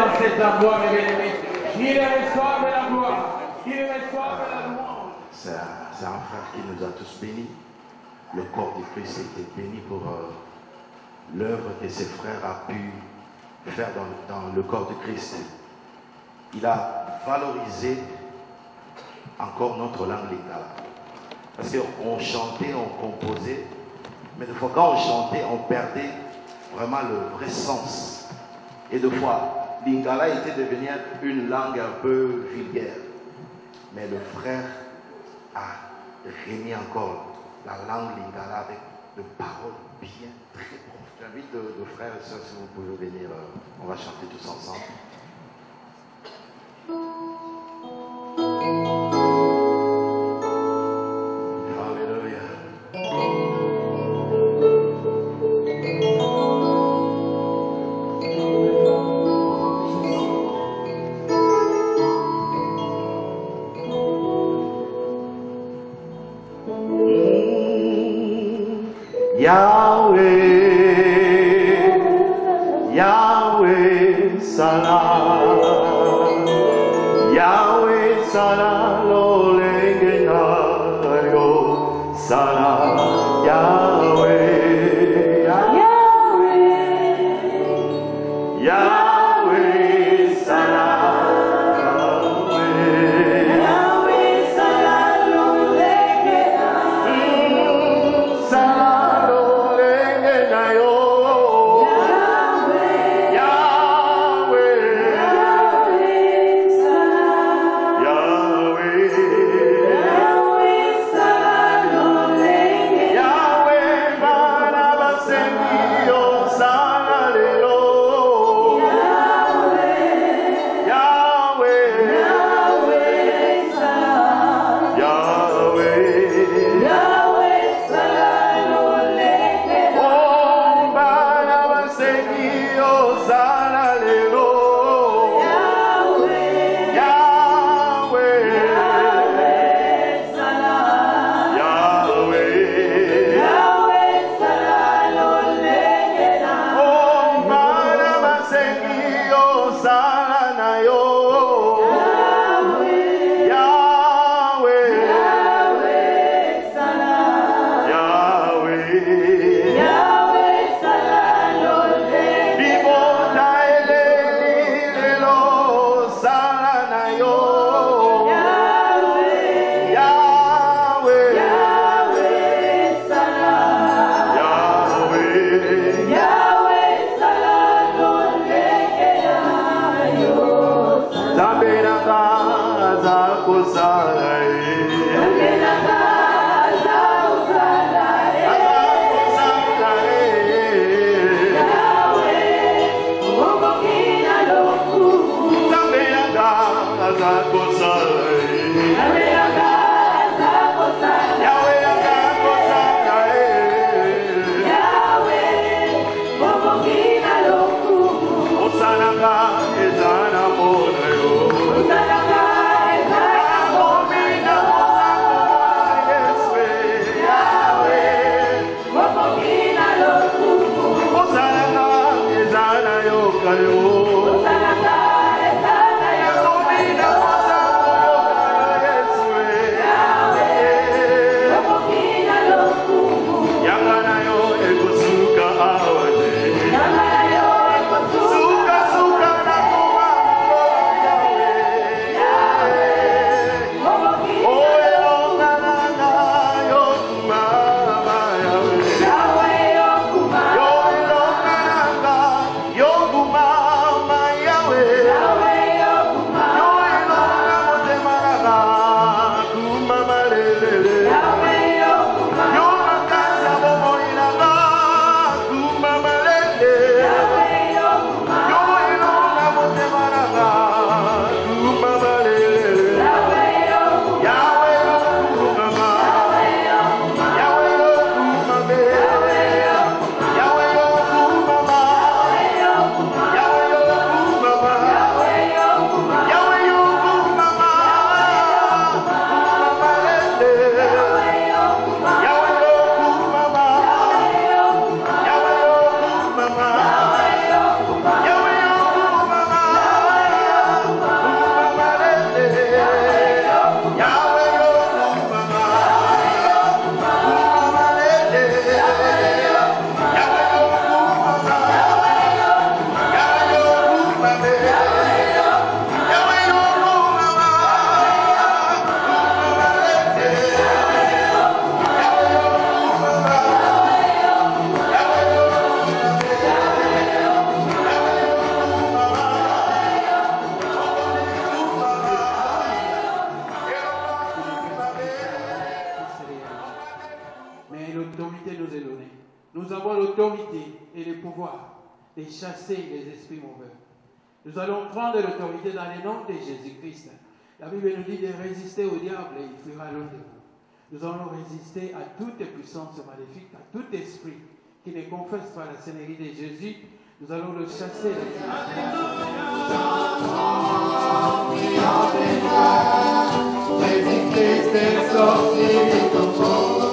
dans cet endroit, mes bien-aimés. Il est soif de la gloire. Il est soif de la louange. C'est un frère qui nous a tous bénis. Le corps de Christ était béni pour l'œuvre que ses frères ont pu faire dans le corps de Christ. Il a valorisé encore notre langue lingala. Parce qu'on chantait, on composait, mais des fois quand on chantait, on perdait vraiment le vrai sens. Et des fois, lingala était devenu une langue un peu vulgaire. Mais le frère a remis encore la langue lingala avec de paroles bien, très profondes. J'invite de frères et sœurs, si vous pouvez venir, on va chanter tous ensemble. Yahweh Salah, Yahweh Salah, lo lengenayo Salah, Yahweh, Yahweh, Yahweh Salah, Yahweh Salah, lo lengenayo Salah, lo lengenayo. Yoguma mais l'autorité nous est donnée. Nous avons l'autorité et le pouvoir de chasser les esprits mauvais. Nous allons prendre l'autorité dans le nom de Jésus-Christ. La Bible nous dit de résister au diable et il fera l'un de vous. Nous allons résister à toute puissance maléfique, à tout esprit qui ne confesse pas la Seigneurie de Jésus. Nous allons le chasser. Jésus-Christ est sorti du tombeau.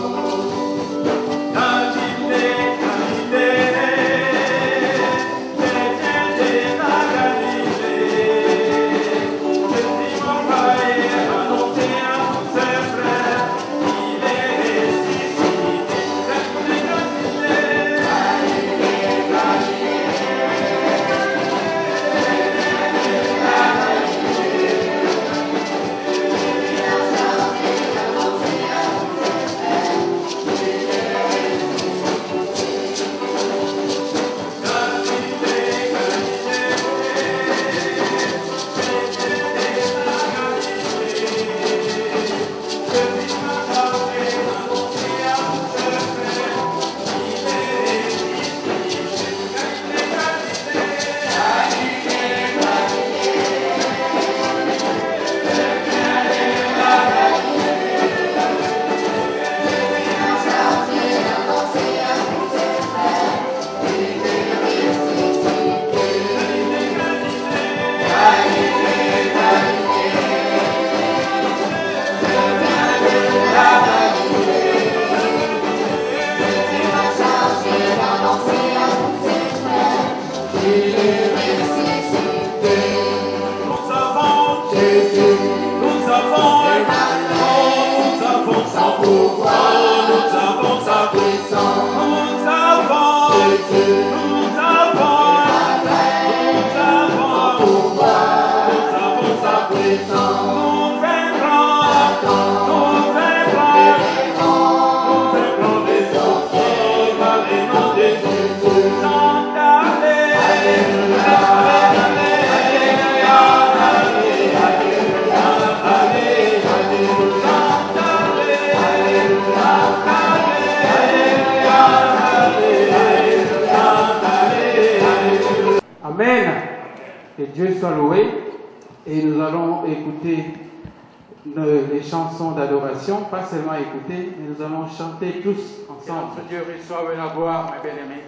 Que Dieu soit loué. Et nous allons écouter les chansons d'adoration, pas seulement écouter, mais nous allons chanter tous ensemble. Notre Dieu reçoive la gloire, mes bien-aimés.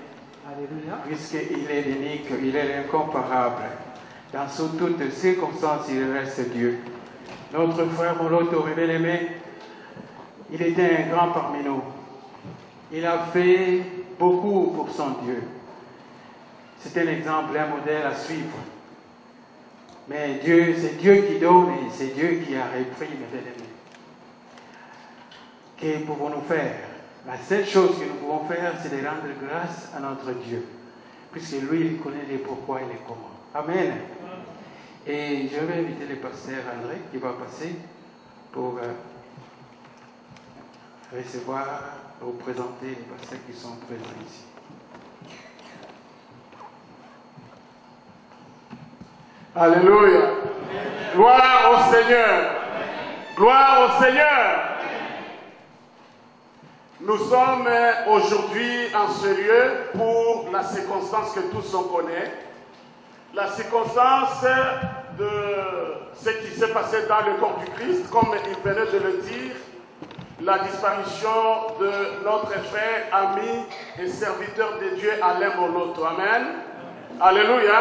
Alléluia. Puisqu'il est l'unique, il est l'incomparable. Dans toutes circonstances, il reste Dieu. Notre frère Moloto, mes bien-aimés, il était un grand parmi nous. Il a fait beaucoup pour son Dieu. C'est un exemple, un modèle à suivre. Mais Dieu, c'est Dieu qui donne et c'est Dieu qui a repris, mes bien-aimés. Que pouvons-nous faire? La seule chose que nous pouvons faire, c'est de rendre grâce à notre Dieu. Puisque lui, il connaît les pourquoi et les comment. Amen. Et je vais inviter le pasteur André qui va passer pour recevoir ou présenter les pasteurs qui sont présents ici. Alléluia. Gloire au Seigneur. Gloire au Seigneur. Nous sommes aujourd'hui en ce lieu pour la circonstance que tous on connaît. La circonstance de ce qui s'est passé dans le corps du Christ, comme il venait de le dire, la disparition de notre frère, ami et serviteur de Dieu Alain Moloto. Amen. Alléluia.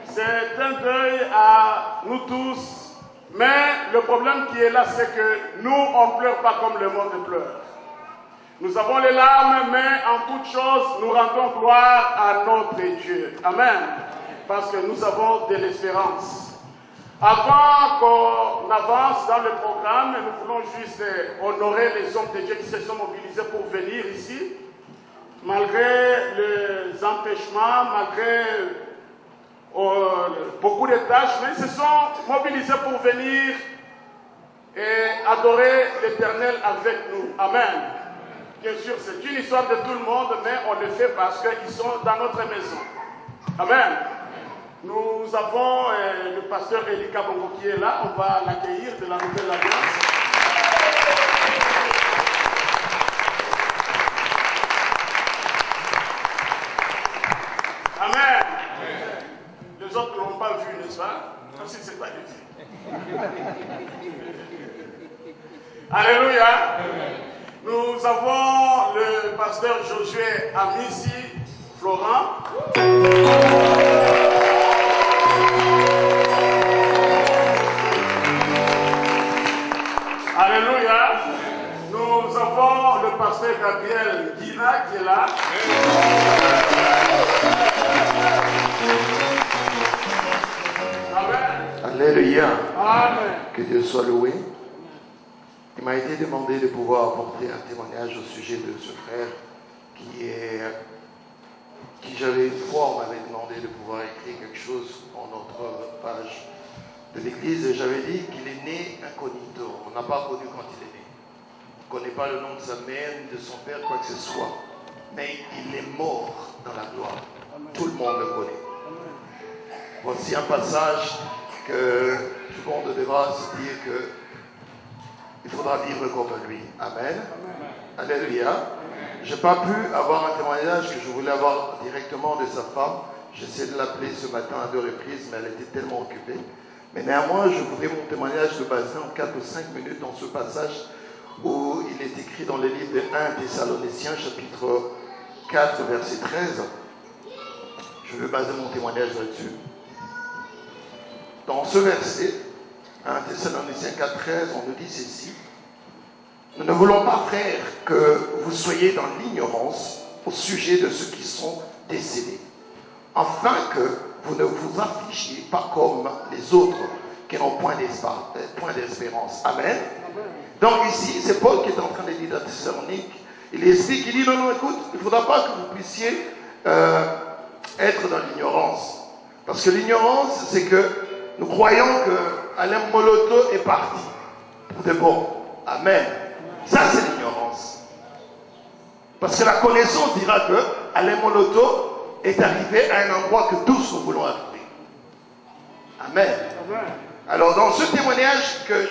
C'est un deuil à nous tous, mais le problème qui est là, c'est que nous, on ne pleure pas comme le monde pleure. Nous avons les larmes, mais en toute chose, nous rendons gloire à notre Dieu. Amen. Parce que nous avons de l'espérance. Avant qu'on avance dans le programme, nous voulons juste honorer les hommes de Dieu qui se sont mobilisés pour venir ici, malgré les empêchements, malgré beaucoup de tâches, mais ils se sont mobilisés pour venir et adorer l'Éternel avec nous. Amen. Bien sûr, c'est une histoire de tout le monde, mais on le fait parce qu'ils sont dans notre maison. Amen. Nous avons le pasteur Elika Bongo qui est là. On va l'accueillir de la Nouvelle Alliance. Alléluia. Nous avons le pasteur Josué Amici Florent. Alléluia. Nous avons le pasteur Gabriel Guina qui est là. Amen. Alléluia. Amen. Que Dieu soit loué. Il m'a été demandé de pouvoir apporter un témoignage au sujet de ce frère qui j'avais une fois, on m'avait demandé de pouvoir écrire quelque chose en notre page de l'église et j'avais dit qu'il est né incognito. On n'a pas connu quand il est né. On ne connaît pas le nom de sa mère ni de son père, quoi que ce soit. Mais il est mort dans la gloire. Tout le monde le connaît. Voici un passage que tout le monde devra se dire que il faudra vivre comme lui. Amen. Alléluia. Je n'ai pas pu avoir un témoignage que je voulais avoir directement de sa femme. J'essaie de l'appeler ce matin à 2 reprises, mais elle était tellement occupée. Mais néanmoins, je voudrais mon témoignage de baser en 4 ou 5 minutes dans ce passage où il est écrit dans le livre de 1 Thessaloniciens, chapitre 4, verset 13. Je veux baser mon témoignage là-dessus. Dans ce verset, 1 Thessaloniciens 4, 13, on nous dit ceci. Nous ne voulons pas, frères, que vous soyez dans l'ignorance au sujet de ceux qui sont décédés, afin que vous ne vous affligiez pas comme les autres qui n'ont point d'espérance. Amen. Donc ici, c'est Paul qui est en train de dire à Thessalonique. Il explique, il dit, non, écoute, il ne faudra pas que vous puissiez être dans l'ignorance. Parce que l'ignorance, c'est que nous croyons que Alain Moloto est parti pour de bon. Amen. Ça, c'est l'ignorance. Parce que la connaissance dira que Alain Moloto est arrivé à un endroit que tous nous voulons arriver. Amen. Alors, dans ce témoignage que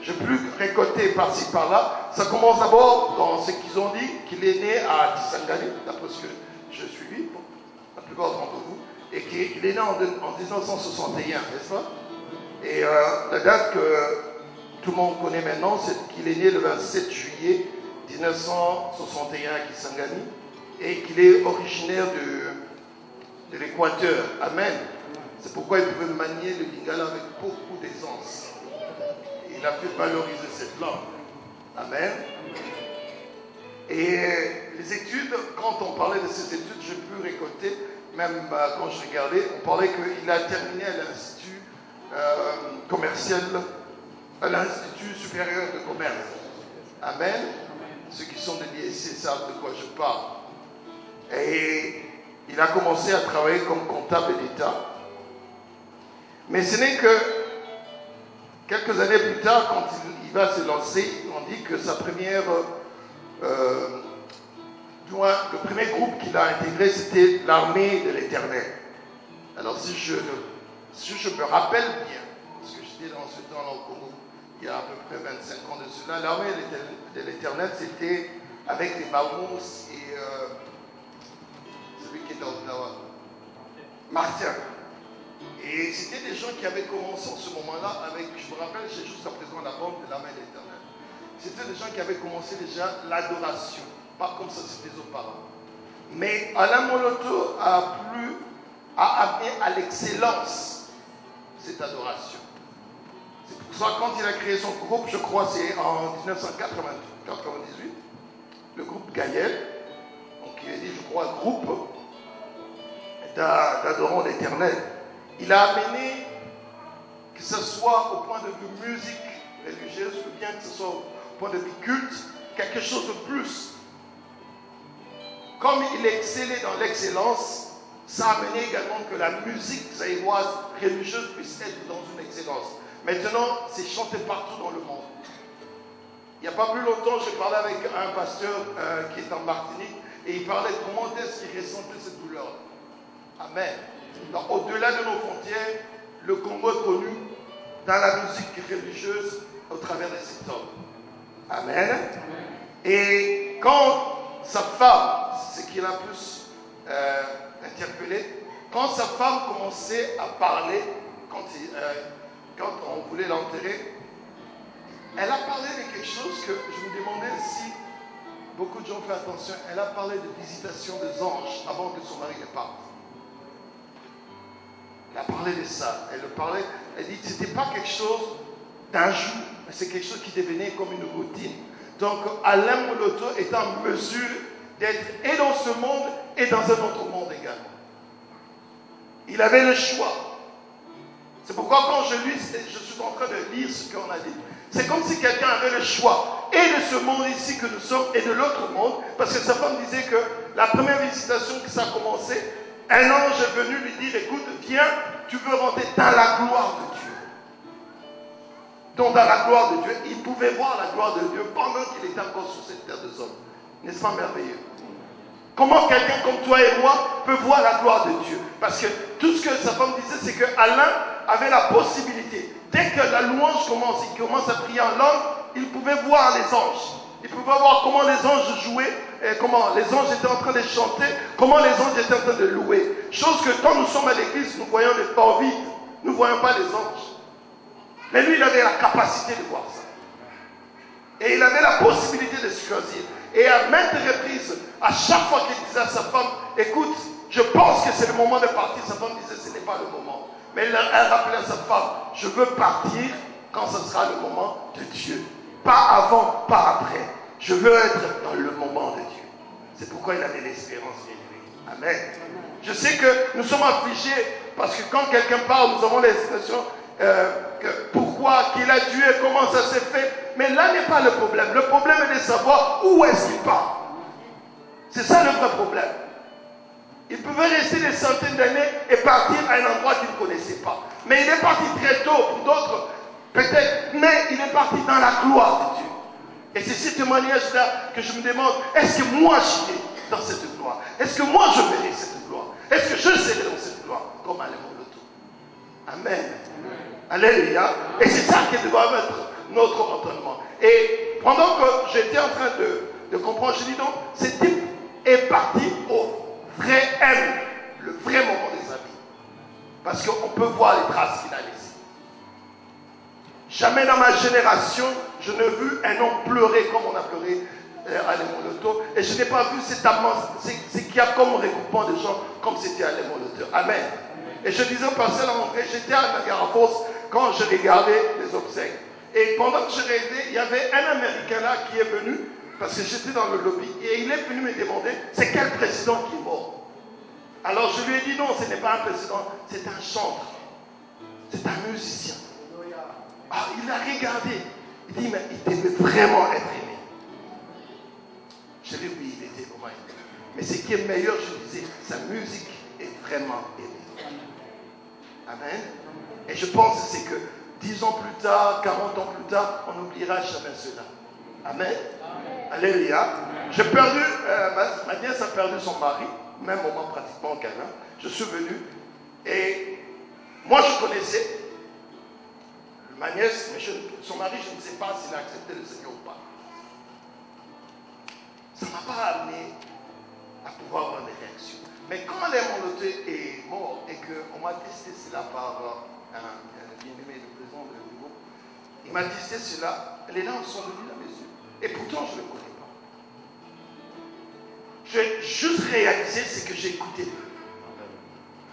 j'ai pu récolter par-ci, par-là, ça commence d'abord dans ce qu'ils ont dit, qu'il est né à Kisangani, d'après ce que je suis suivi, pour la plupart d'entre vous, et qu'il est né en 1961, n'est-ce pas? Et la date que tout le monde connaît maintenant, c'est qu'il est né le 27 juillet 1961 à Kisangani, et qu'il est originaire de l'Équateur. Amen. C'est pourquoi il pouvait manier le lingala avec beaucoup d'aisance. Il a fait valoriser cette langue. Amen. Et les études, quand on parlait de ces études, j'ai pu récolter, même quand je regardais, on parlait qu'il a terminé à l'Institut commercial, à l'Institut supérieur de commerce. Amen. Ceux qui sont de l'ISC savent de quoi je parle. Et il a commencé à travailler comme comptable d'État. Mais ce n'est que quelques années plus tard, quand il va se lancer, on dit que sa première, le premier groupe qu'il a intégré, c'était l'armée de l'Éternel. Alors si je me rappelle bien, parce que j'étais dans ce temps-là au Congo, il y a à peu près 25 ans de cela, l'armée de l'Éternel, c'était avec les Baumous et celui qui est dans Ottawa, Martin. Et c'était des gens qui avaient commencé en ce moment-là avec, je me rappelle, j'ai jusqu'à présent la bombe de l'armée de l'Éternel. C'était des gens qui avaient commencé déjà l'adoration, pas comme ça c'était auparavant. Mais Alain Moloto a amené à l'excellence cette adoration. C'est pour ça quand il a créé son groupe, je crois c'est en 1998, le groupe Gaël, donc il a dit je crois groupe d'adorants l'Éternel. Il a amené, que ce soit au point de vue musique religieuse, ou bien que ce soit au point de vue culte, quelque chose de plus. Comme il excellait dans l'excellence, ça a amené également que la musique zaïroise religieuse puisse être dans une excellence. Maintenant, c'est chanté partout dans le monde. Il n'y a pas plus longtemps, j'ai parlé avec un pasteur qui est en Martinique, et il parlait de comment est-ce qu'il ressentait cette douleur. Amen. Au-delà de nos frontières, le Congo est connu dans la musique religieuse au travers de cet homme. Amen. Et quand sa femme, c'est ce qui l'a plus interpellé, quand sa femme commençait à parler, quand on voulait l'enterrer, elle a parlé de quelque chose que je me demandais si beaucoup de gens font attention. Elle a parlé de visitation des anges avant que son mari ne parte. Elle a parlé de ça. Elle dit que ce n'était pas quelque chose d'un jour, mais c'est quelque chose qui devenait comme une routine. Donc Alain Moloto est en mesure d'être et dans ce monde et dans un autre monde également. Il avait le choix. C'est pourquoi quand je suis en train de lire ce qu'on a dit. C'est comme si quelqu'un avait le choix et de ce monde ici que nous sommes et de l'autre monde. Parce que sa femme disait que la première visitation que ça a commencé, un ange est venu lui dire, écoute, viens, tu veux rentrer dans la gloire de Dieu. Donc dans la gloire de Dieu, il pouvait voir la gloire de Dieu pendant qu'il était encore sur cette terre des hommes. N'est-ce pas merveilleux? Comment quelqu'un comme toi et moi peut voir la gloire de Dieu? Parce que tout ce que sa femme disait, c'est qu'Alain avait la possibilité. Dès que la louange commence, il commence à prier en langue, il pouvait voir les anges. Il pouvait voir comment les anges jouaient, et comment les anges étaient en train de chanter, comment les anges étaient en train de louer. Chose que quand nous sommes à l'église, nous voyons des temps vides. Nous ne voyons pas les anges. Mais lui, il avait la capacité de voir ça. Et il avait la possibilité de se choisir. Et à maintes reprises, à chaque fois qu'il disait à sa femme, écoute, je pense que c'est le moment de partir. Sa femme disait, ce n'est pas le moment. Mais elle rappelait à sa femme, je veux partir quand ce sera le moment de Dieu. Pas avant, pas après. Je veux être dans le moment de Dieu. C'est pourquoi il avait l'espérance. Amen. Je sais que nous sommes affligés parce que quand quelqu'un parle, nous avons l'expression pourquoi, qu'il a tué, comment ça s'est fait. Mais là n'est pas le problème. Le problème est de savoir où est-ce qu'il part. C'est ça le vrai problème. Il pouvait rester des centaines d'années et partir à un endroit qu'il ne connaissait pas. Mais il est parti très tôt, pour d'autres, peut-être, mais il est parti dans la gloire de Dieu. Et c'est ce témoignage-là que je me demande, est-ce que moi j'irai dans cette gloire? Est-ce que moi je verrai cette gloire? Est-ce que je serai dans cette gloire? Comme Alain Moloto. Amen. Alléluia. Et c'est ça qui doit être notre entraînement. Et pendant que j'étais en train de comprendre, je dis donc, ce type est parti au vrai M, le vrai moment des amis. Parce qu'on peut voir les traces qu'il a laissées. Jamais dans ma génération, je n'ai vu un homme pleurer comme on a pleuré Alain Moloto. Et je n'ai pas vu cet amant, c'est qu'il y a comme regroupement de gens comme c'était Alain Moloto. Amen. Et je disais au pasteur à rentrer, j'étais à Niagara Falls quand je regardais les obsèques. Et pendant que je regardais, il y avait un Américain là qui est venu, parce que j'étais dans le lobby, et il est venu me demander, c'est quel président qui est mort? Alors je lui ai dit, non, ce n'est pas un président, c'est un chanteur. C'est un musicien. Ah, il a regardé. Il dit, mais il devait vraiment être aimé. Je lui ai dit, oui, il était vraiment aimé. Mais ce qui est meilleur, je disais, sa musique est vraiment aimée. Amen. Et je pense que c'est que 10 ans plus tard, 40 ans plus tard, on n'oubliera jamais cela. Amen. Amen. Alléluia. J'ai perdu, ma nièce a perdu son mari, même moment pratiquement au Ghana. Je suis venu et moi je connaissais ma nièce, mais son mari, je ne sais pas s'il a accepté le Seigneur ou pas. Ça ne m'a pas amené à pouvoir avoir des réactions. Mais quand Alain Moloto est mort et qu'on m'a testé cela par un bien-aimé de président de Nouveau, il m'a testé cela, les larmes sont venues à mes yeux. Et pourtant, je ne le connais pas. J'ai juste réalisé ce que j'ai écouté.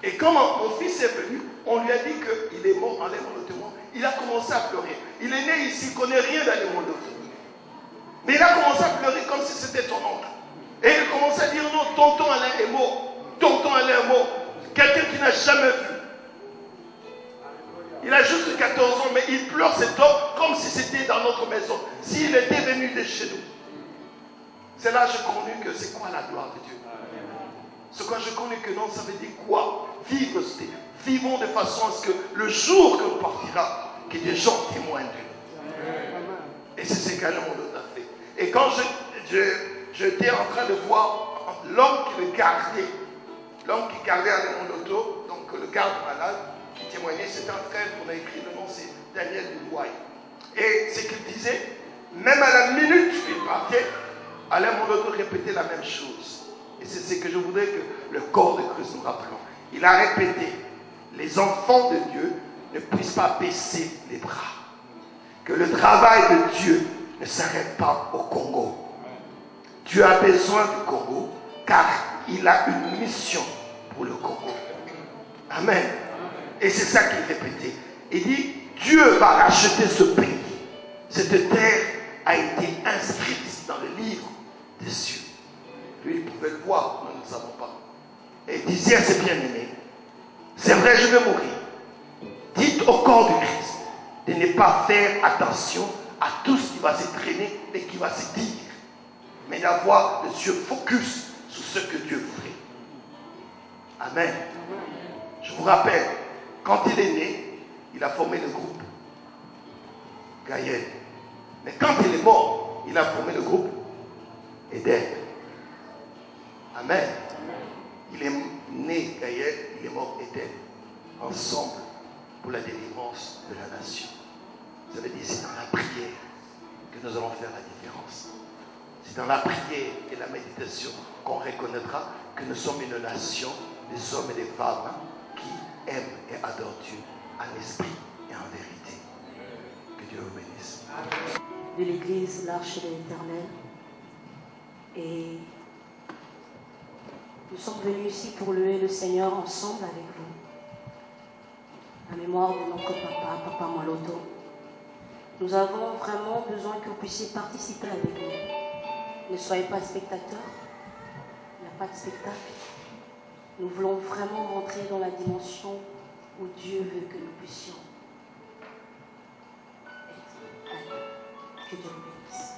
Et quand mon fils est venu, on lui a dit qu'il est mort en Alain Moloto. Il a commencé à pleurer. Il est né ici, il ne connaît rien d'Alain Moloto. Mais il a commencé à pleurer comme si c'était ton oncle. Et il commençait à dire non, tonton Alain est mort. Tonton Alain est mort. Quelqu'un qui n'a jamais vu. Il a juste 14 ans, mais il pleure cet homme comme si c'était dans notre maison. S'il était venu de chez nous. C'est là que j'ai connu que c'est quoi la gloire de Dieu. C'est quand j'ai connu que non, ça veut dire quoi? Vivre, vivons de façon à ce que le jour que nous partira, que des gens témoignent de nous. Et c'est ce qu'Alain Moloto a fait. Et quand j'étais en train de voir l'homme qui le gardait, l'homme qui gardait Alain Moloto, donc le garde malade, qui témoignait, c'était un frère qu'on a écrit, le nom c'est Daniel Dubois. Et ce qu'il disait, même à la minute où il partait, Alain Moloto répétait la même chose. Et c'est ce que je voudrais que le corps de Christ nous rappelons. Il a répété, les enfants de Dieu ne puissent pas baisser les bras. que le travail de Dieu ne s'arrête pas au Congo. Dieu a besoin du Congo car il a une mission pour le Congo. Amen. Et c'est ça qu'il répétait. Il dit, Dieu va racheter ce pays. Cette terre a été inscrite dans le livre des cieux. Lui, il pouvait le voir, nous ne le savons pas. Et il disait à ses bien-aimés, c'est vrai, je vais mourir. Dites au corps du Christ de ne pas faire attention à tout ce qui va se traîner et qui va se dire, mais d'avoir les yeux focus sur ce que Dieu voudrait. Amen. Je vous rappelle, quand il est né, il a formé le groupe Gaïel. Mais quand il est mort, il a formé le groupe Éden. Amen. Il est né Gaïel, il est mort Éden. Ensemble pour la délivrance de la nation. Ça veut dire c'est dans la prière que nous allons faire la différence. C'est dans la prière et la méditation qu'on reconnaîtra que nous sommes une nation, des hommes et des femmes qui aiment et adorent Dieu en esprit et en vérité. Que Dieu vous bénisse. De l'église l'Arche de l'Éternel. Et nous sommes venus ici pour louer le Seigneur ensemble avec vous. La mémoire de notre Papa Maloto. Nous avons vraiment besoin que vous puissiez participer avec nous. Ne soyez pas spectateurs. Il n'y a pas de spectacle. Nous voulons vraiment rentrer dans la dimension où Dieu veut que nous puissions être. Allez, que Dieu vous bénisse.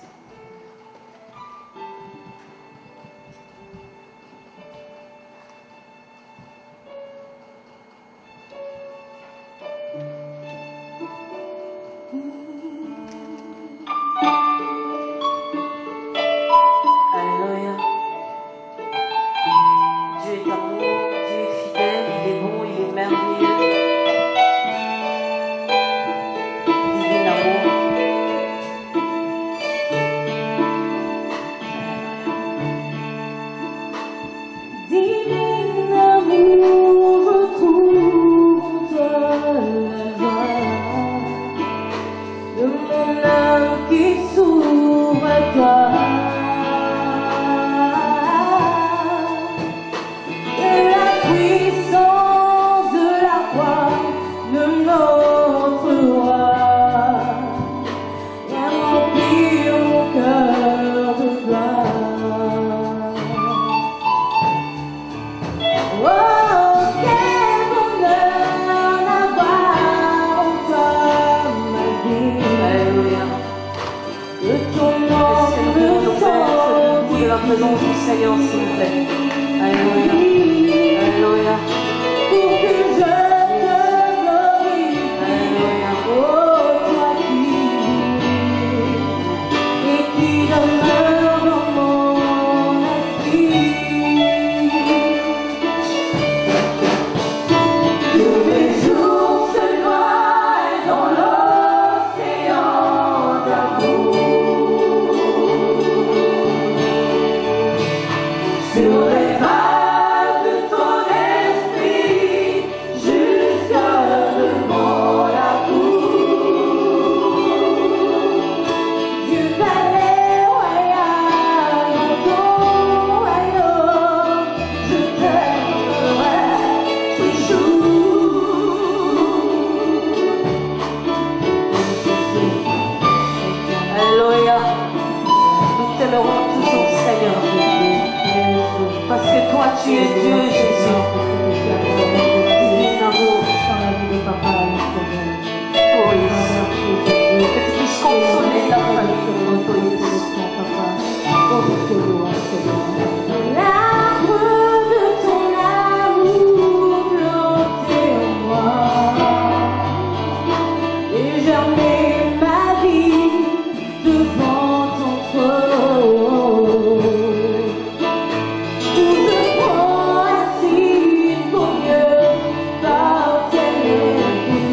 Pour mieux porter les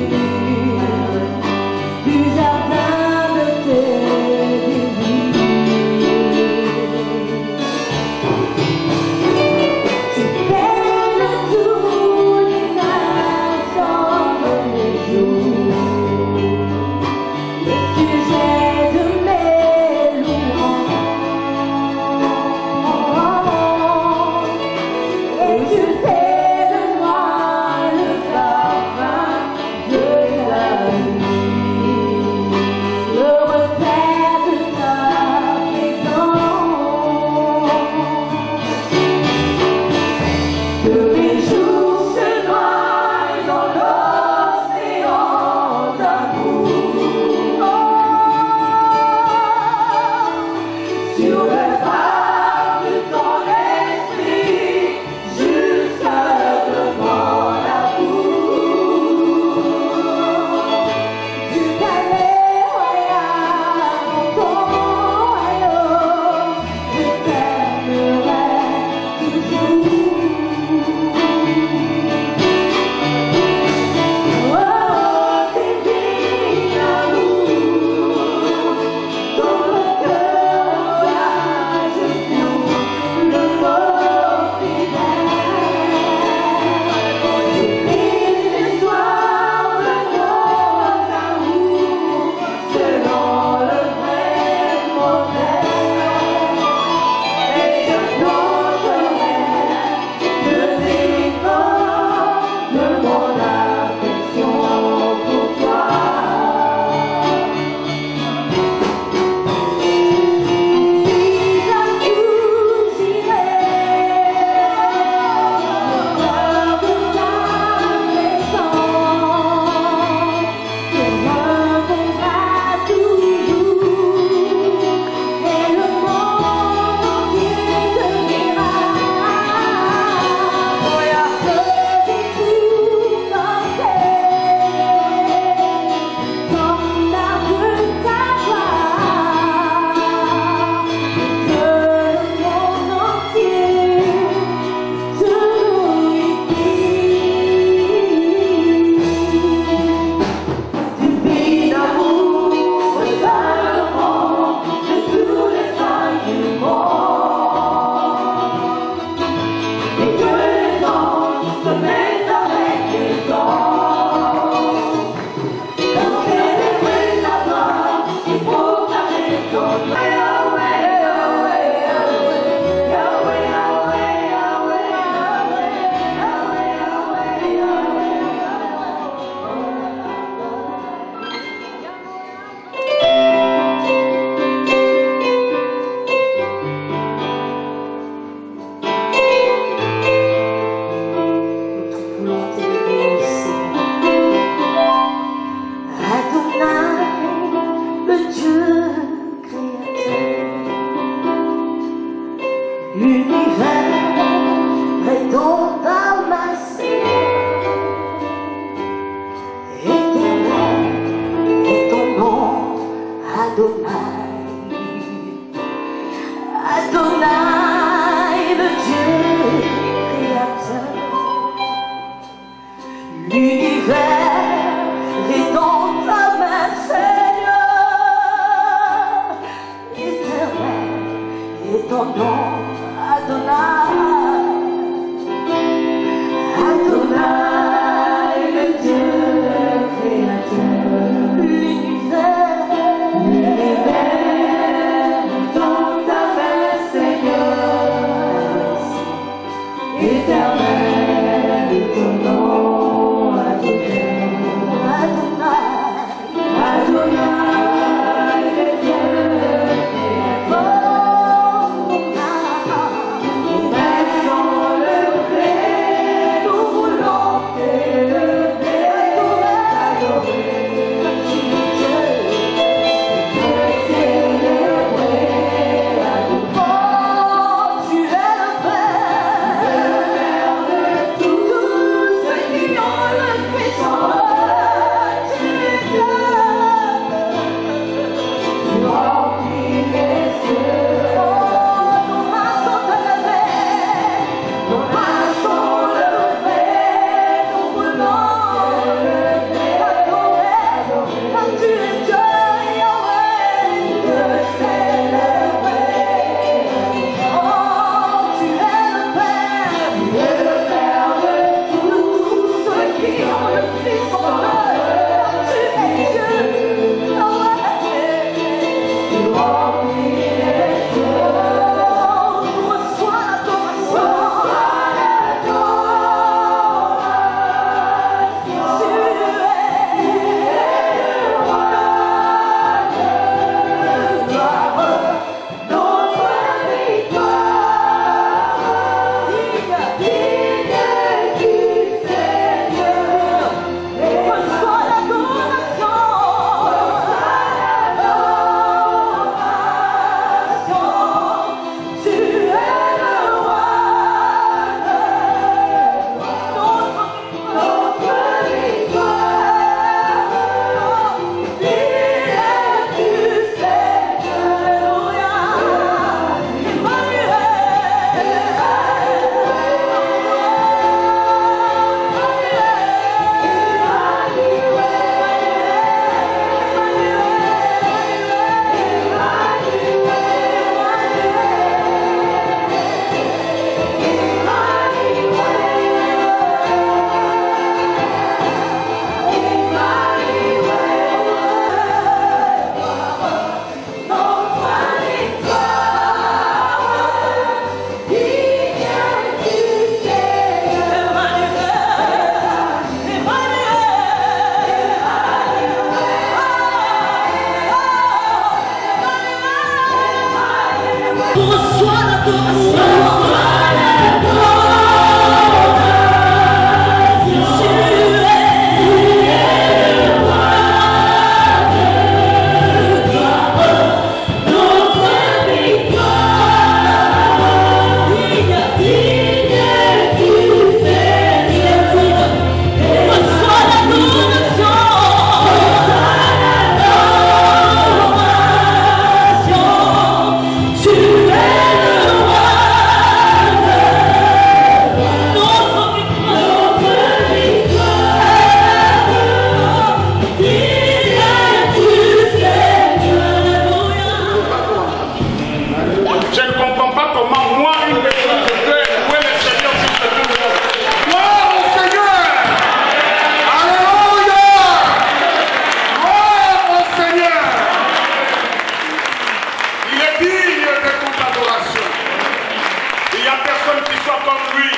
soit comme lui.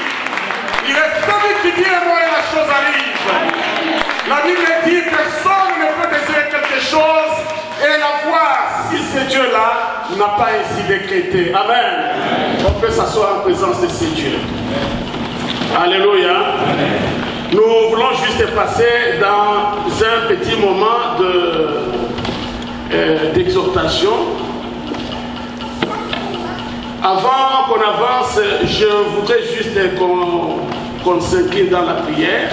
Il est celui qui dit et moi et la chose arrive. La Bible dit que personne ne peut désirer quelque chose et la voir si ce Dieu-là n'a pas ainsi décrété. Amen. On peut s'asseoir en présence de ces dieux. Alléluia. Nous voulons juste passer dans un petit moment d'exhortation. Avant qu'on avance, je voudrais juste qu'on s'incline dans la prière.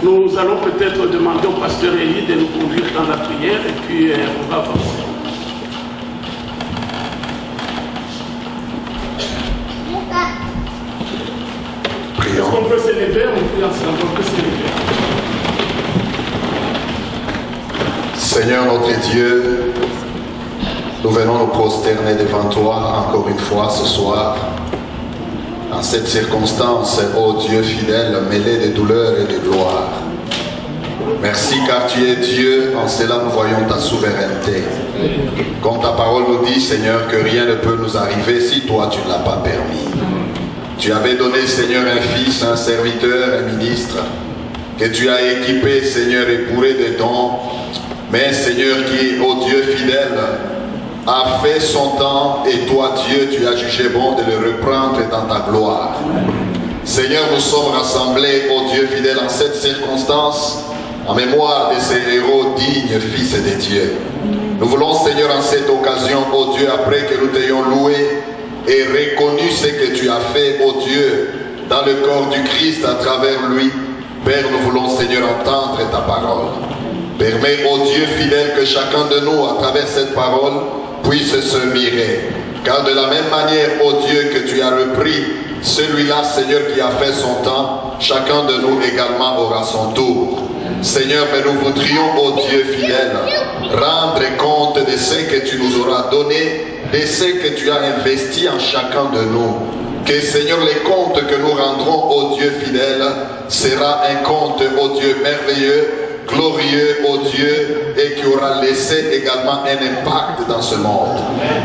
Nous allons peut-être demander au pasteur Élie de nous conduire dans la prière et puis on va avancer. Est-ce qu'on peut s'élever? On peut s'élever. Seigneur notre Dieu, nous venons nous prosterner devant toi encore une fois ce soir. En cette circonstance, ô Dieu fidèle, mêlé de douleur et de gloire. Merci car tu es Dieu, en cela nous voyons ta souveraineté. Comme ta parole nous dit, Seigneur, que rien ne peut nous arriver si toi tu ne l'as pas permis. Tu avais donné, Seigneur, un fils, un serviteur, un ministre, que tu as équipé, Seigneur, et bourré de dons, mais, Seigneur, qui, ô Dieu fidèle, a fait son temps, et toi, Dieu, tu as jugé bon de le reprendre dans ta gloire. Seigneur, nous sommes rassemblés, ô Dieu fidèle, en cette circonstance, en mémoire de ces héros dignes, fils de Dieu. Nous voulons, Seigneur, en cette occasion, ô Dieu, après que nous t'ayons loué et reconnu ce que tu as fait, ô Dieu, dans le corps du Christ à travers lui, Père, nous voulons, Seigneur, entendre ta parole. Permets, ô Dieu fidèle, que chacun de nous, à travers cette parole, puisse se mirer. Car de la même manière, ô Dieu, que tu as repris celui-là, Seigneur, qui a fait son temps, chacun de nous également aura son tour. Seigneur, mais nous voudrions, ô Dieu fidèle, rendre compte de ce que tu nous auras donné, de ce que tu as investi en chacun de nous. Que, Seigneur, les comptes que nous rendrons, ô Dieu fidèle, sera un compte, ô Dieu merveilleux, glorieux, ô Dieu, et qui aura laissé également un impact dans ce monde.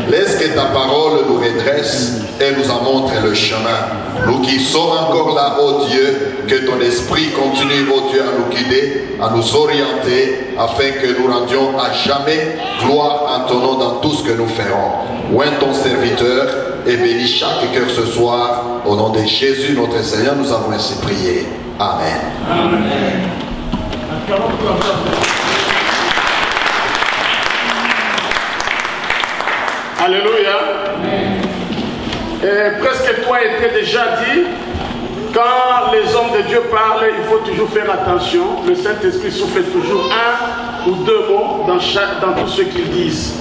Laisse que ta parole nous redresse et nous en montre le chemin. Nous qui sommes encore là, ô Dieu, que ton esprit continue, ô Dieu, à nous guider, à nous orienter, afin que nous rendions à jamais gloire en ton nom dans tout ce que nous ferons. Oint ton serviteur et bénis chaque cœur ce soir. Au nom de Jésus, notre Seigneur, nous avons ainsi prié. Amen. Amen. Alléluia. Presque tout a été déjà dit. Quand les hommes de Dieu parlent, il faut toujours faire attention. Le Saint-Esprit souffle toujours un ou deux mots dans tout ce qu'ils disent.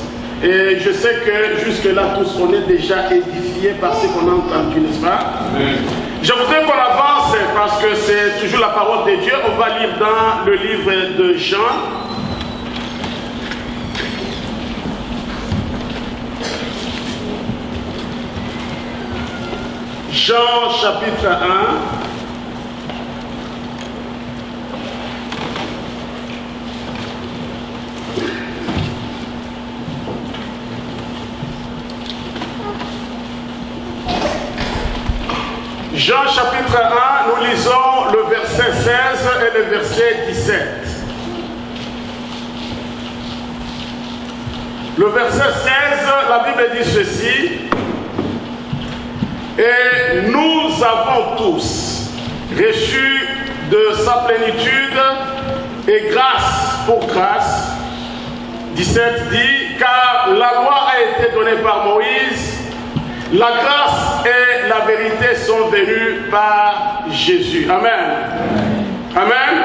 Et je sais que jusque-là, tous on est déjà édifiés par ce qu'on a entendu, n'est-ce pas? Je voudrais qu'on avance parce que c'est toujours la parole de Dieu. On va lire dans le livre de Jean. Jean chapitre 1. Jean chapitre 1, nous lisons le verset 16 et le verset 17. Le verset 16, la Bible dit ceci. Et nous avons tous reçu de sa plénitude et grâce pour grâce. 17 dit, car la loi a été donnée par Moïse, la grâce et la vérité sont venues par Jésus. Amen. Amen.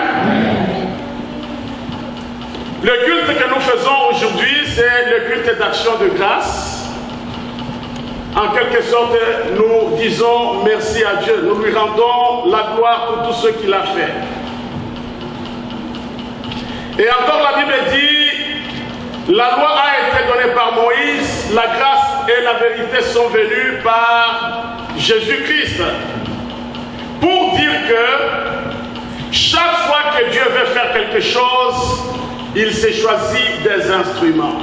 Le culte que nous faisons aujourd'hui, c'est le culte d'action de grâce. En quelque sorte, nous disons merci à Dieu. Nous lui rendons la gloire pour tout ce qu'il a fait. Et encore la Bible dit, la loi a été donnée par Moïse, la grâce et la vérité sont venues par Jésus-Christ. Pour dire que chaque fois que Dieu veut faire quelque chose, il s'est choisi des instruments.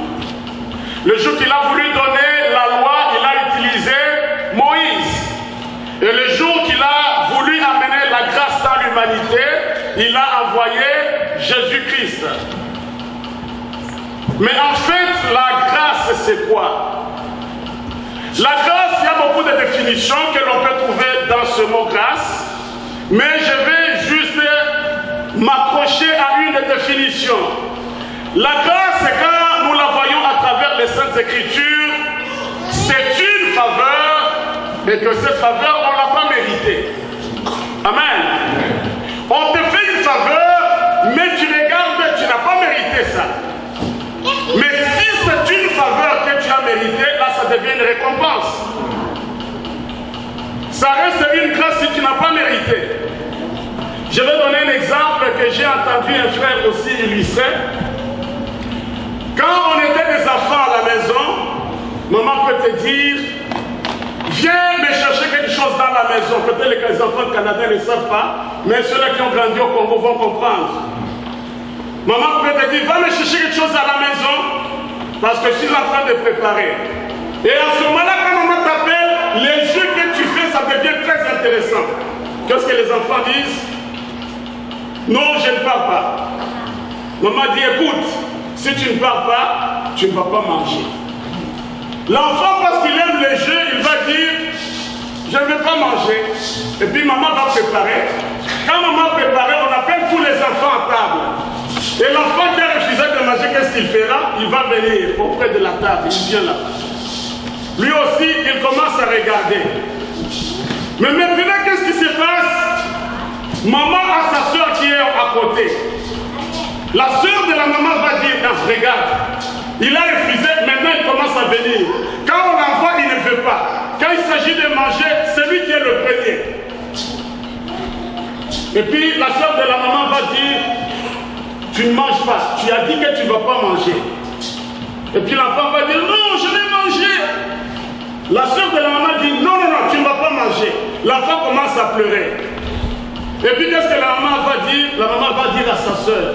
Le jour qu'il a voulu donner la loi, il a utilisé Moïse. Et le jour qu'il a voulu amener la grâce dans l'humanité, il a envoyé Jésus-Christ. Mais en fait, la grâce, c'est quoi? La grâce, il y a beaucoup de définitions que l'on peut trouver dans ce mot grâce, mais je vais juste m'accrocher à une définition. La grâce, c'est quand nous la voyons à travers les Saintes Écritures, c'est une faveur, et que cette faveur, on ne l'a pas méritée. Amen. On te fait une faveur, mais tu regardes, tu n'as pas mérité ça. Mais si c'est une faveur que tu as méritée, là ça devient une récompense. Ça reste une grâce si tu n'as pas mérité. Je vais donner un exemple que j'ai entendu un frère aussi illustrer. Quand on était des enfants à la maison, maman peut te dire, viens me chercher quelque chose dans la maison. Peut-être que les enfants canadiens ne savent pas, mais ceux-là qui ont grandi au Congo vont comprendre. Maman peut te dire, va me chercher quelque chose à la maison, parce que je suis en train de préparer. Et à ce moment-là, quand maman t'appelle, les jeux que tu fais, ça devient très intéressant. Qu'est-ce que les enfants disent? Non, je ne parle pas. Maman dit, écoute, si tu ne parles pas, tu ne vas pas manger. L'enfant, parce qu'il aime les jeux, il va dire, je ne vais pas manger. Et puis maman va préparer. Quand maman prépare, on appelle tous les enfants à table. Et l'enfant qui a refusé de manger, qu'est-ce qu'il fera? Il va venir auprès de la table, il vient là. Lui aussi, il commence à regarder. Mais maintenant, qu'est-ce qui se passe? Maman a sa soeur qui est à côté. La soeur de la maman va dire, non, regarde, il a refusé, maintenant il commence à venir. Quand on l'envoie, il ne veut pas. Quand il s'agit de manger, c'est lui qui est le premier. Et puis la soeur de la maman va dire, tu ne manges pas, tu as dit que tu ne vas pas manger. Et puis l'enfant va dire, non, je vais manger. La soeur de la maman dit, non, non, non, tu ne vas pas manger. L'enfant commence à pleurer. Et puis qu'est-ce que la maman va dire? La maman va dire à sa soeur,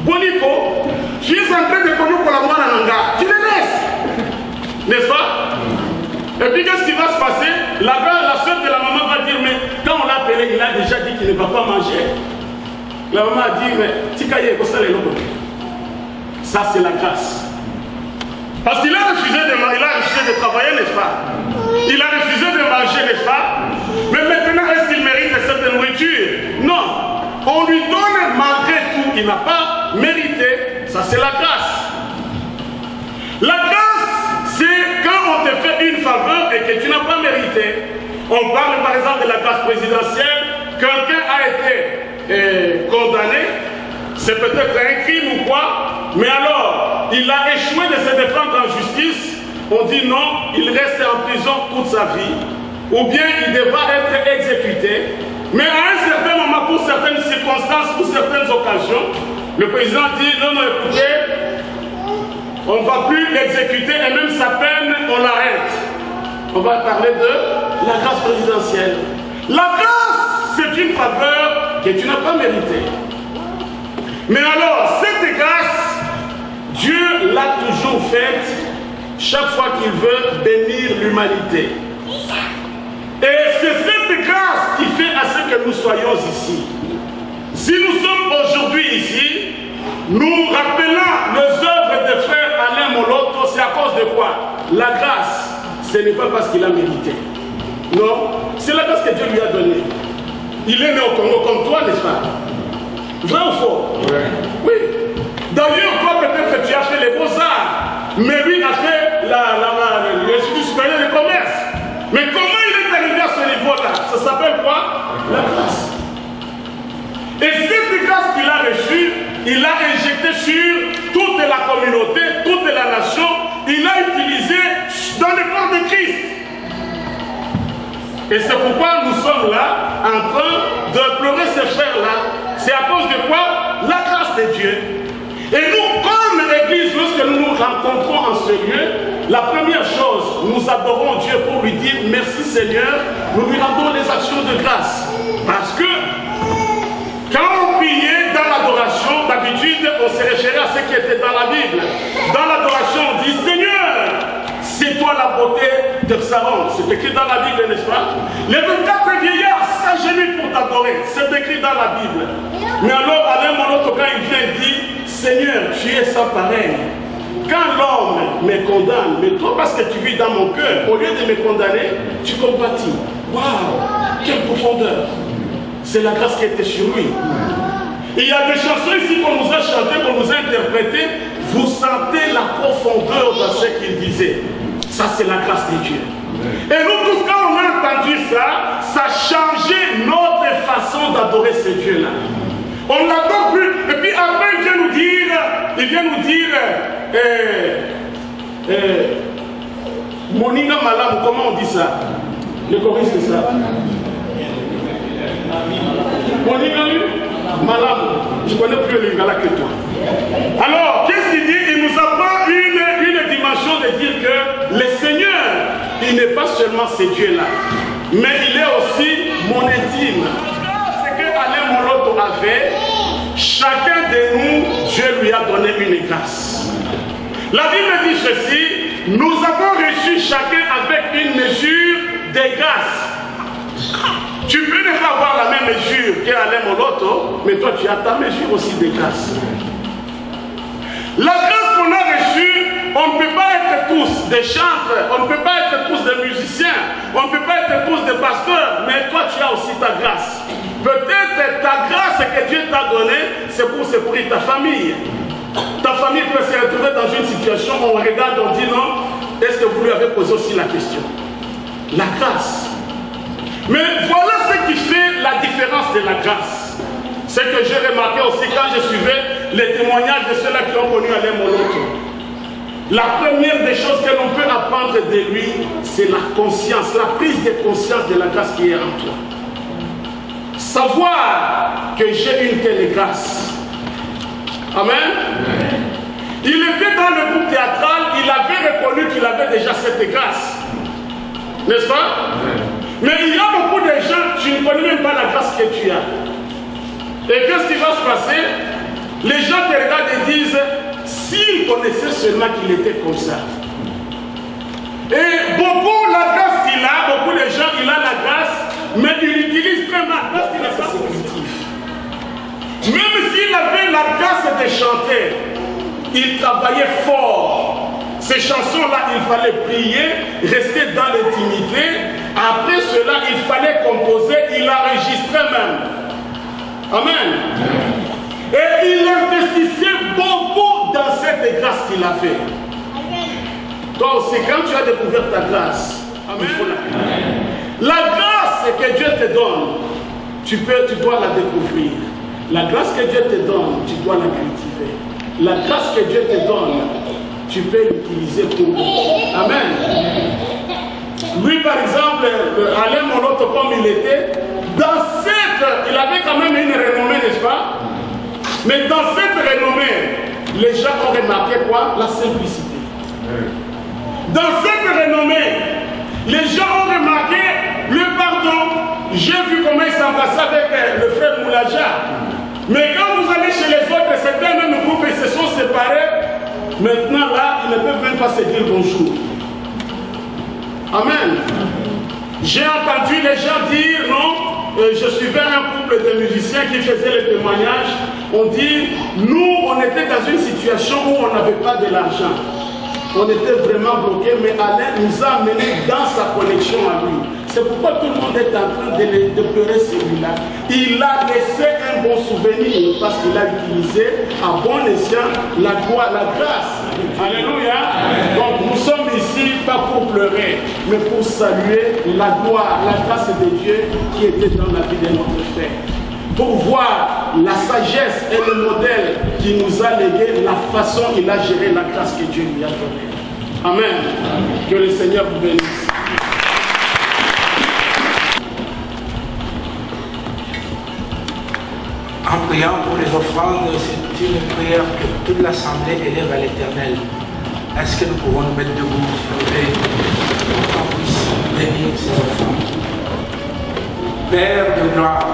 Bonico, tu es en train de connaître pour la moine en Nanga, tu le laisses. N'est-ce pas? Et puis qu'est-ce qui va se passer? La soeur de la maman va dire, mais quand on l'a appelé, il a déjà dit qu'il ne va pas manger. La maman a dit, mais ça c'est la grâce. Parce qu'il a refusé de travailler, n'est-ce pas? Il a refusé de manger, n'est-ce pas? Mais maintenant, est-ce qu'il mérite cette nourriture? Non. On lui donne malgré tout, il n'a pas mérité. Ça c'est la grâce. La grâce, c'est quand on te fait une faveur et que tu n'as pas mérité. On parle par exemple de la grâce présidentielle. Quelqu'un a été condamné, c'est peut-être un crime ou quoi, mais alors il a échoué de se défendre en justice. On dit non, il reste en prison toute sa vie, ou bien il devra être exécuté. Mais à un certain moment, pour certaines circonstances, pour certaines occasions, le président dit non, non, écoutez, on ne va plus l'exécuter et même sa peine, on l'arrête. On va parler de la grâce présidentielle. La grâce, c'est une faveur que tu n'as pas méritée. Mais alors, cette grâce, Dieu l'a toujours faite chaque fois qu'il veut bénir l'humanité. Et c'est cette grâce qui fait à ce que nous soyons ici. Si nous sommes aujourd'hui ici, nous rappelons les œuvres des frères Alain Moloto, c'est à cause de quoi? La grâce, ce n'est pas parce qu'il a mérité. Non, c'est la grâce que Dieu lui a donnée. Il est né au Congo comme toi, n'est-ce pas? Vrai ou faux? Oui. D'ailleurs, toi peut-être que tu as fait les beaux-arts, mais lui a fait l'Institut supérieur de commerce. Mais comment il est arrivé à ce niveau-là? Ça s'appelle quoi? La grâce. Et cette grâce qu'il a reçue, il l'a injectée sur toute la communauté, toute la nation. Il l'a utilisée dans le corps de Christ. Et c'est pourquoi nous sommes là, en train de pleurer ces frères-là. C'est à cause de quoi? La grâce de Dieu. Et nous, comme l'Église, lorsque nous nous rencontrons en ce lieu, la première chose, nous adorons Dieu pour lui dire merci Seigneur, nous lui rendons les actions de grâce. Parce que quand on priait dans l'adoration, d'habitude, on se référait à ce qui était dans la Bible. Dans l'adoration, on dit Seigneur, si C'est toi la beauté de Saron. C'est écrit dans la Bible, n'est-ce pas? Les 24 vieillards s'agenouillent pour t'adorer. C'est écrit dans la Bible. Mais alors, Alain Moloto, quand il vient, il dit, Seigneur, tu es sans pareil. Quand l'homme me condamne, mais toi, parce que tu vis dans mon cœur, au lieu de me condamner, tu compatis. Waouh, quelle profondeur! C'est la grâce qui était sur lui. Il y a des chansons ici qu'on nous a chantées, qu'on nous a interprétées. Vous sentez la profondeur de ce qu'il disait. Ça, c'est la grâce de Dieu. Et nous tous, quand on a entendu ça, ça a changé notre façon d'adorer ce Dieu-là. On n'adore plus. Et puis après, il vient nous dire, Moninga Malam, comment on dit ça? Le choriste, c'est ça. Moninga Malam, je connais plus le lingala que toi. Alors, qu'est-ce qu'il dit? Il nous apprend une dimension de dire que le Seigneur, il n'est pas seulement ce Dieu-là, mais il est aussi mon intime. Ce que Alain Moloto avait, chacun de nous, Dieu lui a donné une grâce. La Bible dit ceci, nous avons reçu chacun avec une mesure de grâce. Tu peux ne pas avoir la même mesure qu'Alain Moloto, mais toi tu as ta mesure aussi de grâce. La grâce qu'on a reçue, on ne peut pas être tous des chantres, on ne peut pas être tous des musiciens, on ne peut pas être tous des pasteurs, mais toi tu as aussi ta grâce. Peut-être ta grâce que Dieu t'a donnée, c'est pour secourir ta famille. Ta famille peut se retrouver dans une situation où on regarde, on dit non, est-ce que vous lui avez posé aussi la question? La grâce. Mais voilà ce qui fait la différence de la grâce. Ce que j'ai remarqué aussi quand je suivais les témoignages de ceux-là qui ont connu Alain Moloto. La première des choses que l'on peut apprendre de lui, c'est la conscience, la prise de conscience de la grâce qui est en toi. Savoir que j'ai une telle grâce. Amen. Il était dans le groupe théâtral, il avait reconnu qu'il avait déjà cette grâce. N'est-ce pas? Mais il y a beaucoup de gens, tu ne connais même pas la grâce que tu as. Et qu'est-ce qui va se passer? Les gens te regardent et disent, s'ils connaissaient seulement qu'il était comme ça. Et beaucoup, la grâce qu'il a, beaucoup de gens, il a la grâce, mais il l'utilise très mal parce qu'il n'est pas positif. Même s'il avait la grâce de chanter, il travaillait fort. Ces chansons-là, il fallait prier, rester dans l'intimité. Après cela, il fallait composer, il enregistrait même. Amen. Et il investissait beaucoup dans cette grâce qu'il a fait. Toi aussi, quand tu as découvert ta grâce, il faut la grâce que Dieu te donne, tu dois la découvrir. La grâce que Dieu te donne, tu dois la cultiver. La grâce que Dieu te donne, tu peux l'utiliser pour. Amen. Lui, par exemple, Alain Moloto, comme il était, il avait quand même une renommée, n'est-ce pas? Mais dans cette renommée, les gens ont remarqué quoi? La simplicité. Dans cette renommée, les gens ont remarqué le pardon. J'ai vu comment il s'embrassait avec le frère Moulaja. Mais quand vous allez chez les autres, c'était un même groupe, ils se sont séparés. Maintenant, là, ils ne peuvent même pas se dire bonjour. Amen. J'ai entendu les gens dire, non, je suivais un couple de musiciens qui faisaient les témoignages. On dit, nous, on était dans une situation où on n'avait pas de l'argent. On était vraiment bloqués, mais Alain nous a amenés dans sa connexion à lui. C'est pourquoi tout le monde est en train de pleurer celui-là. Il a laissé un bon souvenir parce qu'il a utilisé à bon escient la grâce. Alléluia. Donc nous sommes ici pas pour pleurer, mais pour saluer la gloire, la grâce de Dieu qui était dans la vie de notre frère. Pour voir la sagesse et le modèle qui nous a légué, la façon dont il a géré la grâce que Dieu lui a donnée. Amen. Que le Seigneur vous bénisse. En priant pour les offrandes, c'est une prière que toute l'Assemblée élève à l'Éternel. Est-ce que nous pouvons nous mettre debout, s'il vous plaît, pour qu'on puisse bénir ces offrandes? Père de gloire,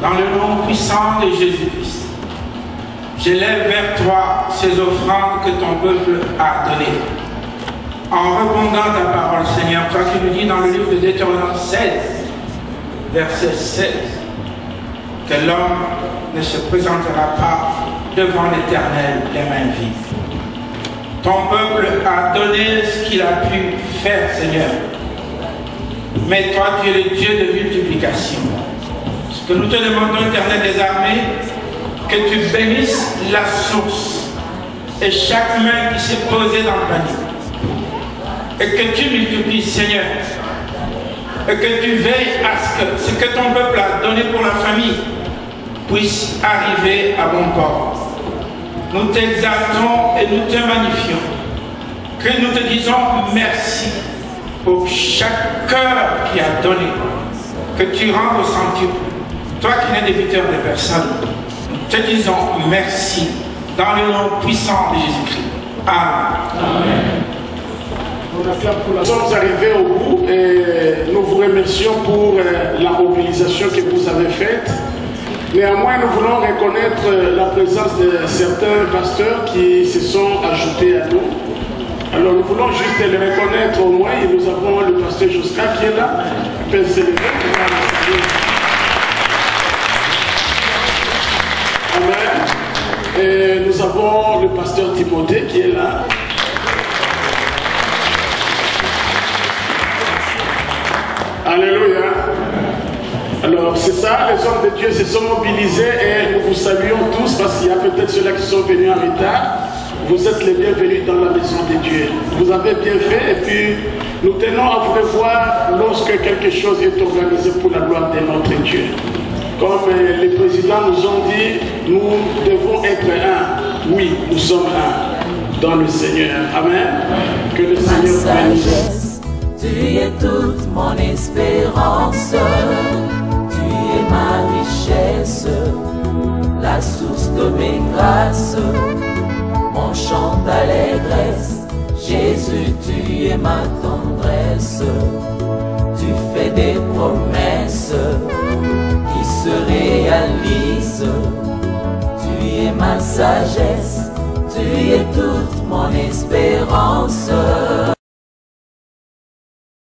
dans le nom puissant de Jésus-Christ, j'élève vers toi ces offrandes que ton peuple a données. en répondant ta parole, Seigneur, toi qui nous dis dans le livre de Deutéronome 16, verset 7, que l'homme ne se présentera pas devant l'Éternel les mains vides. Ton peuple a donné ce qu'il a pu faire, Seigneur. Mais toi, tu es le Dieu de multiplication. Ce que nous te demandons, Éternel des armées, que tu bénisses la source et chaque main qui s'est posée dans le panier. Et que tu multiplies, Seigneur. Et que tu veilles à ce que ton peuple a donné pour la famille puisse arriver à bon port. Nous t'exaltons et nous te magnifions. Que nous te disons merci pour chaque cœur qui a donné. Que tu rendes au centuple. Toi qui n'es débiteur de personne, nous te disons merci dans le nom puissant de Jésus-Christ. Amen. Nous sommes arrivés au bout et nous vous remercions pour la mobilisation que vous avez faite. Néanmoins, nous voulons reconnaître la présence de certains pasteurs qui se sont ajoutés à nous. Alors nous voulons juste les reconnaître au moins. Et nous avons le pasteur Josca qui est là. Il peut se lever. Amen. Et nous avons le pasteur Timothée qui est là. Alléluia. Alors c'est ça, les hommes de Dieu se sont mobilisés et nous vous saluons tous parce qu'il y a peut-être ceux-là qui sont venus en retard. Vous êtes les bienvenus dans la maison de Dieu. Vous avez bien fait et puis nous tenons à vous revoir lorsque quelque chose est organisé pour la gloire de notre Dieu. Comme les présidents nous ont dit, nous devons être un. Oui, nous sommes un dans le Seigneur. Amen. Que le Seigneur bénisse. Tu es toute mon espérance, tu es ma richesse, la source de mes grâces, mon chant d'allégresse. Jésus, tu es ma tendresse, tu fais des promesses qui se réalisent. Tu es ma sagesse, tu es toute mon espérance.